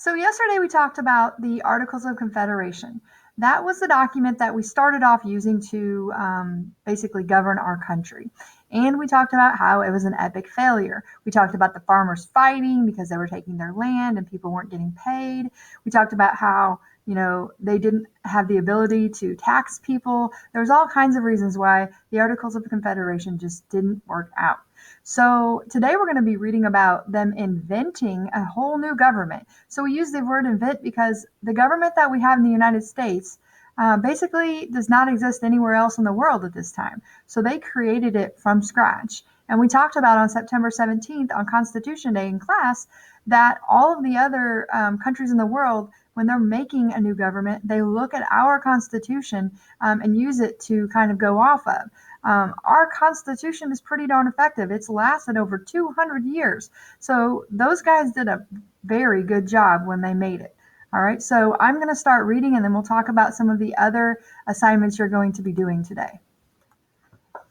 So yesterday we talked about the Articles of Confederation. That was the document that we started off using to basically govern our country. And we talked about how it was an epic failure. We talked about the farmers fighting because they were taking their land and people weren't getting paid. We talked about how, they didn't have the ability to tax people. There's all kinds of reasons why the Articles of Confederation just didn't work out. So today we're going to be reading about them inventing a whole new government. So we use the word invent because the government that we have in the United States basically does not exist anywhere else in the world at this time. So they created it from scratch. And we talked about on September 17th on Constitution Day in class that all of the other countries in the world, when they're making a new government, they look at our Constitution and use it to kind of go off of. Our Constitution is pretty darn effective. It's lasted over 200 years. So those guys did a very good job when they made it. All right, so I'm going to start reading and then we'll talk about some of the other assignments you're going to be doing today.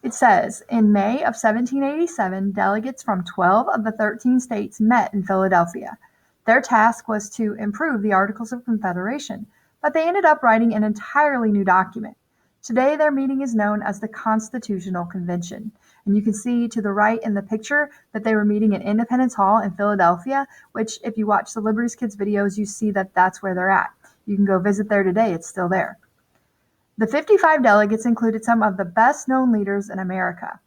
It says, in May of 1787, delegates from 12 of the 13 states met in Philadelphia. Their task was to improve the Articles of Confederation, but they ended up writing an entirely new document. Today, their meeting is known as the Constitutional Convention. And you can see to the right in the picture that they were meeting at Independence Hall in Philadelphia, which if you watch the Liberties Kids videos, you see that that's where they're at. You can go visit there today. It's still there. The 55 delegates included some of the best-known leaders in America.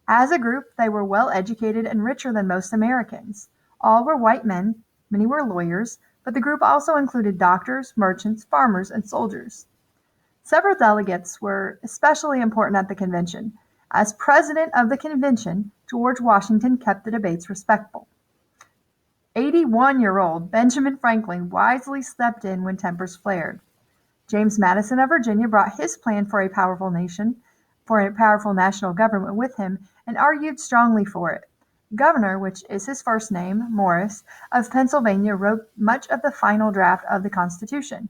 As a group, they were well-educated and richer than most Americans. All were white men, many were lawyers, but the group also included doctors, merchants, farmers, and soldiers. Several delegates were especially important at the convention. As president of the convention, George Washington kept the debates respectful. 81-year-old Benjamin Franklin wisely stepped in when tempers flared. James Madison of Virginia brought his plan for a powerful national government with him and argued strongly for it. Governor, which is his first name, Morris, of Pennsylvania, wrote much of the final draft of the Constitution.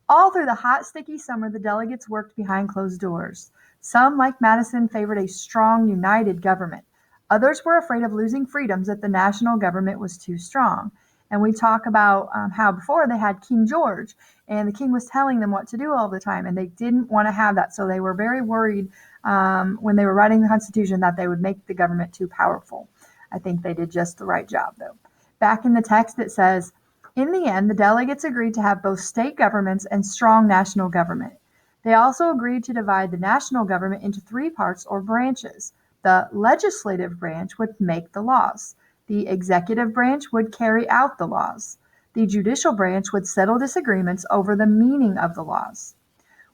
All through the hot, sticky summer, the delegates worked behind closed doors. Some, like Madison, favored a strong, united government. Others were afraid of losing freedoms if the national government was too strong. And we talk about how before they had King George, and the king was telling them what to do all the time, and they didn't want to have that. So they were very worried when they were writing the Constitution that they would make the government too powerful. I think they did just the right job, though. Back in the text, it says, in the end, the delegates agreed to have both state governments and strong national government. They also agreed to divide the national government into three parts or branches. The legislative branch would make the laws. The executive branch would carry out the laws. The judicial branch would settle disagreements over the meaning of the laws.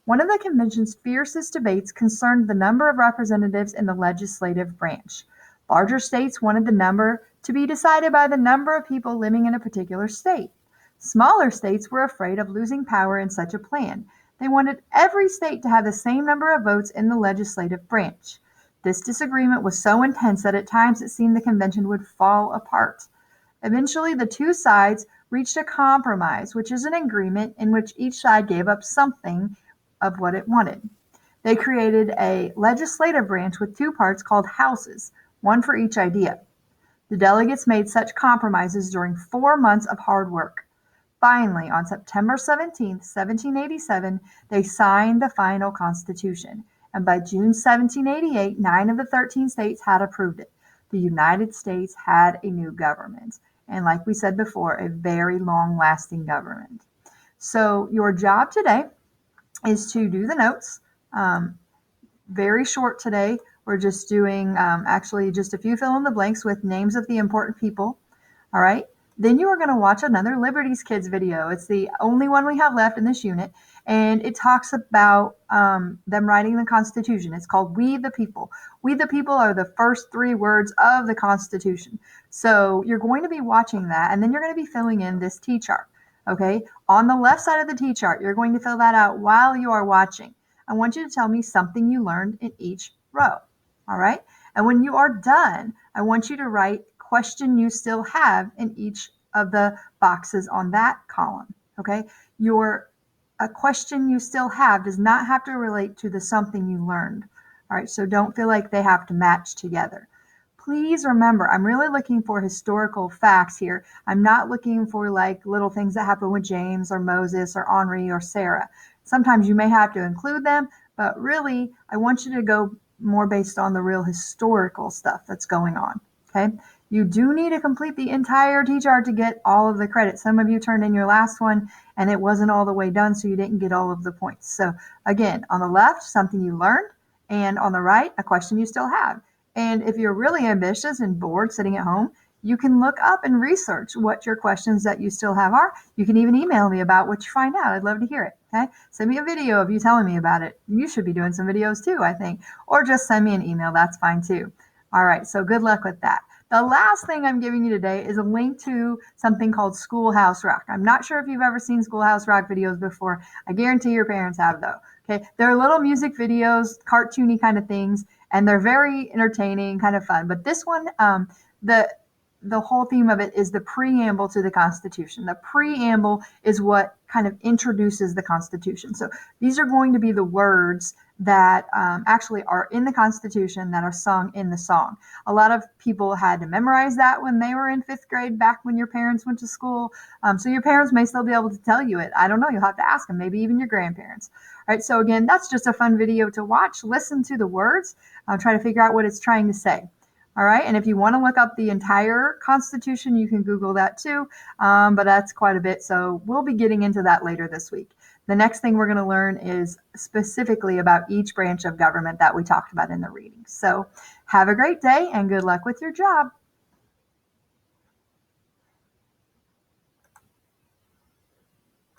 One of the convention's fiercest debates concerned the number of representatives in the legislative branch. Larger states wanted the number to be decided by the number of people living in a particular state. Smaller states were afraid of losing power in such a plan. They wanted every state to have the same number of votes in the legislative branch. This disagreement was so intense that at times it seemed the convention would fall apart. Eventually, the two sides reached a compromise, which is an agreement in which each side gave up something of what it wanted. They created a legislative branch with two parts called houses, one for each idea. The delegates made such compromises during 4 months of hard work. Finally, on September 17, 1787, they signed the final Constitution, and by June 1788, 9 of the 13 states had approved it. The United States had a new government, and like we said before, a very long-lasting government. So your job today is to do the notes. Very short today. We're just doing actually just a few fill in the blanks with names of the important people. All right. Then you are going to watch another Liberties Kids video. It's the only one we have left in this unit. And it talks about them writing the Constitution. It's called We the People. We the People are the first 3 words of the Constitution. So you're going to be watching that. And then you're going to be filling in this T-chart. Okay. On the left side of the T-chart, you're going to fill that out while you are watching. I want you to tell me something you learned in each row. All right. And when you are done, I want you to write question you still have in each of the boxes on that column. Okay. A question you still have does not have to relate to the something you learned. All right. So don't feel like they have to match together. Please remember, I'm really looking for historical facts here. I'm not looking for like little things that happen with James or Moses or Henri or Sarah. Sometimes you may have to include them, but really, I want you to go more based on the real historical stuff that's going on. Okay. You do need to complete the entire T-chart to get all of the credit. Some of you turned in your last one and it wasn't all the way done, so you didn't get all of the points. So again, on the left, something you learned, and on the right, a question you still have. And if you're really ambitious and bored sitting at home, you can look up and research what your questions that you still have are. You can even email me about what you find out. I'd love to hear it. Okay. Send me a video of you telling me about it. You should be doing some videos too, I think. Or just send me an email. That's fine too. All right. So good luck with that. The last thing I'm giving you today is a link to something called Schoolhouse Rock. I'm not sure if you've ever seen Schoolhouse Rock videos before. I guarantee your parents have, though. Okay. They're little music videos, cartoony kind of things, and they're very entertaining, kind of fun. But this one, the the whole theme of it is the preamble to the Constitution. The preamble is what kind of introduces the Constitution. So these are going to be the words that actually are in the Constitution that are sung in the song. A lot of people had to memorize that when they were in fifth grade, back when your parents went to school. So your parents may still be able to tell you it. I don't know. You'll have to ask them, maybe even your grandparents. All right. So again, that's just a fun video to watch. Listen to the words. Try to figure out what it's trying to say. All right. And if you want to look up the entire Constitution, you can Google that too. But that's quite a bit. So we'll be getting into that later this week. The next thing we're going to learn is specifically about each branch of government that we talked about in the reading. So have a great day and good luck with your job.